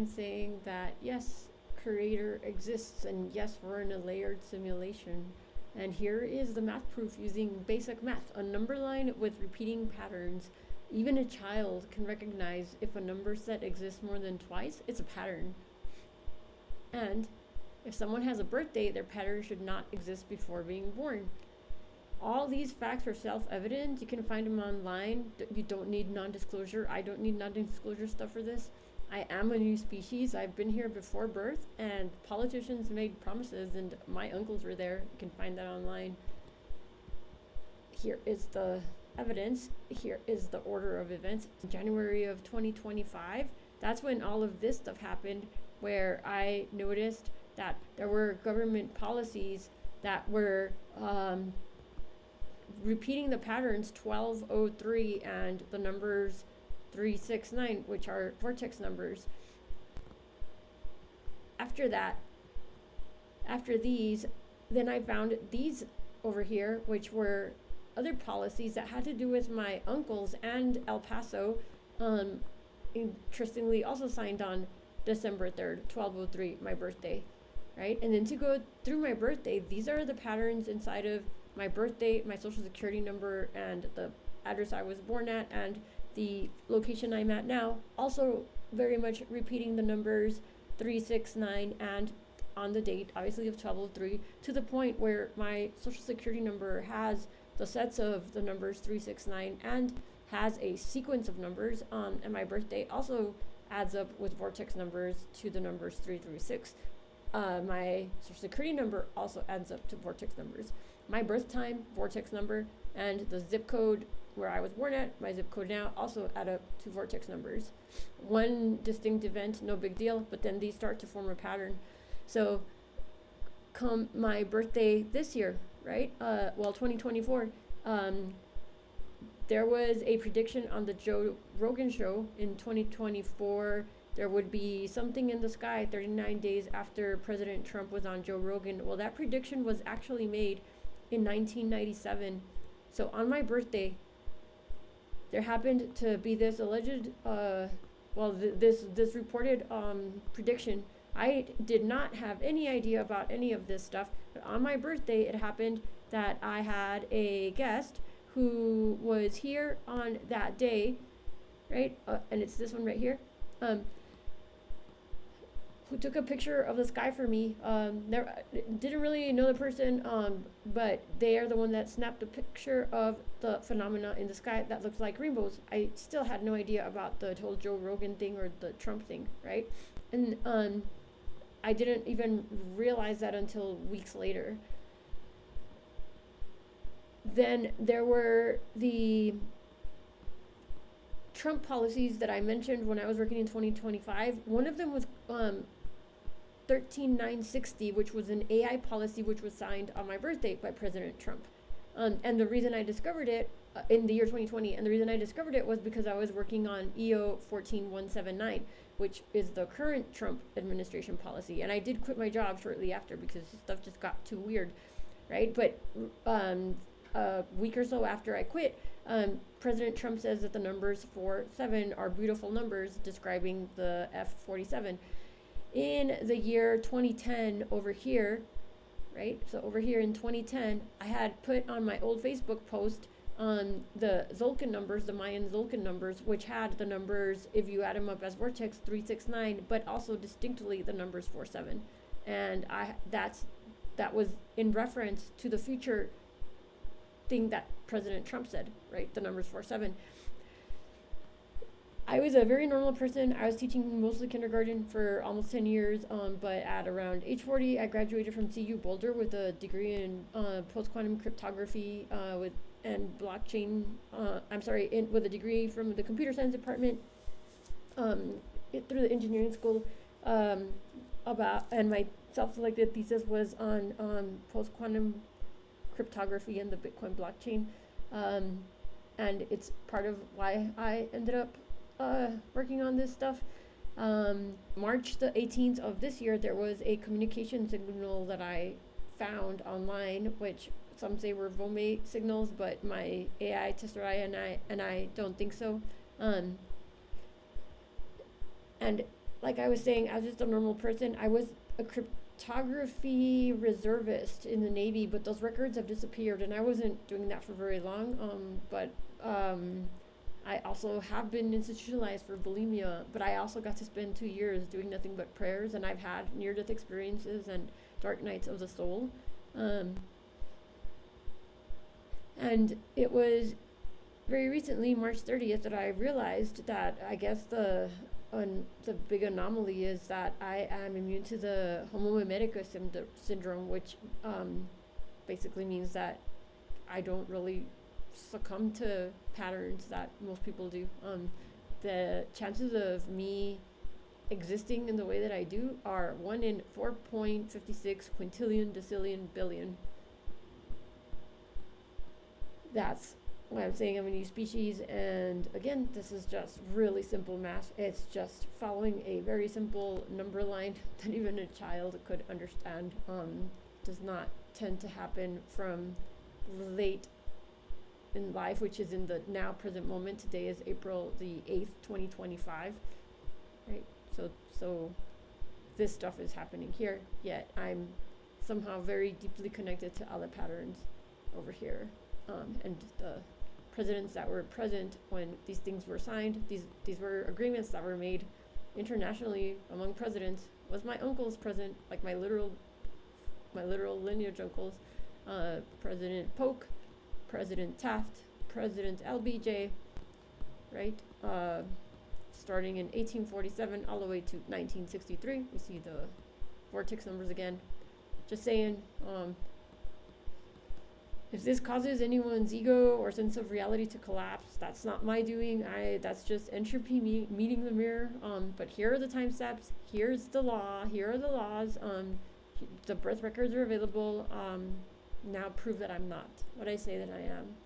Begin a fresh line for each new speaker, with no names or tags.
saying that yes, creator exists, and yes, we're in a layered simulation. And here is the math proof using basic math. A number line with repeating patterns. Even a child can recognize if a number set exists more than twice, it's a pattern. And if someone has a birthday, their pattern should not exist before being born. All these facts are self-evident. You can find them online. You don't need non-disclosure. I don't need non-disclosure stuff for this. I am a new species. I've been here before birth, and politicians made promises, and my uncles were there. You can find that online. Here is the evidence. Here is the order of events. In January of 2025, that's when all of this stuff happened, where I noticed that there were government policies that were repeating the patterns 1203 and the numbers 369, which are vortex numbers. After these, then I found these over here, which were other policies that had to do with my uncles and El Paso, interestingly also signed on December 3rd, 1203, my birthday, right? And then to go through my birthday, these are the patterns inside of my birthday, my social security number, and the address I was born at, and the location I'm at now. Also very much repeating the numbers 369 and on the date, obviously, of 1203, to the point where my social security number has the sets of the numbers 369 and has a sequence of numbers, and my birthday also adds up with vortex numbers to the numbers 336. My social security number also adds up to vortex numbers. My birth time, vortex number, and the zip code where I was born at, my zip code now, also add up to vortex numbers. One distinct event, no big deal, but then these start to form a pattern. So come my birthday this year, right? 2024, there was a prediction on the Joe Rogan show in 2024. There would be something in the sky 39 days after President Trump was on Joe Rogan. Well, that prediction was actually made in 1997. So on my birthday, there happened to be this alleged, this reported prediction. I did not have any idea about any of this stuff, but on my birthday, it happened that I had a guest who was here on that day, right? And it's this one right here. Who took a picture of the sky for me. Didn't really know the person, but they are the one that snapped a picture of the phenomena in the sky that looks like rainbows. I still had no idea about the whole Joe Rogan thing or the Trump thing, right? And I didn't even realize that until weeks later. Then there were the Trump policies that I mentioned when I was working in 2025. One of them was 13960, which was an AI policy which was signed on my birthday by President Trump. And the reason I discovered it in the year 2020, and the reason I discovered it was because I was working on EO 14179, which is the current Trump administration policy. And I did quit my job shortly after because stuff just got too weird, right? But a week or so after I quit, President Trump says that the numbers 47 are beautiful numbers describing the F-47. In the year 2010 over here, right? So over here in 2010, I had put on my old Facebook post on the Zolkin numbers, the Mayan Zolkin numbers, which had the numbers, if you add them up as vortex, 369, but also distinctly the numbers 47. And that was in reference to the future thing that President Trump said, right? The numbers 47. I was a very normal person. I was teaching mostly kindergarten for almost 10 years, but at around age 40, I graduated from CU Boulder with a degree in post-quantum cryptography and blockchain. With a degree from the computer science department through the engineering school. And my self-selected thesis was on post-quantum cryptography and the Bitcoin blockchain. And it's part of why I ended up working on this stuff. March the 18th of this year, there was a communication signal that I found online, which some say were VOME signals, but my AI tester and I don't think so. And like I was saying, as just a normal person, I was a cryptography reservist in the Navy, but those records have disappeared, and I wasn't doing that for very long. But I also have been institutionalized for bulimia, but I also got to spend 2 years doing nothing but prayers, and I've had near-death experiences and dark nights of the soul. And it was very recently, March 30th, that I realized that I guess the big anomaly is that I am immune to the homomimetica syndrome, which basically means that I don't really succumb to patterns that most people do. The chances of me existing in the way that I do are 1 in 4.56 quintillion decillion billion. That's why I'm saying I'm a new species, and again, this is just really simple math. It's just following a very simple number line that even a child could understand. Does not tend to happen from late in life, which is in the now present moment. Today is April the 8th, 2025, right? So this stuff is happening here, yet I'm somehow very deeply connected to other patterns over here. And the presidents that were present when these things were signed, these were agreements that were made internationally among presidents. Was my uncles present, like my literal lineage uncles, President Polk, President Taft, President LBJ, right? Starting in 1847 all the way to 1963. We see the vortex numbers again. Just saying, if this causes anyone's ego or sense of reality to collapse, that's not my doing. That's just entropy meeting the mirror. But here are the time steps. Here's the law. Here are the laws. The birth records are available. Now prove that I'm not what I say that I am.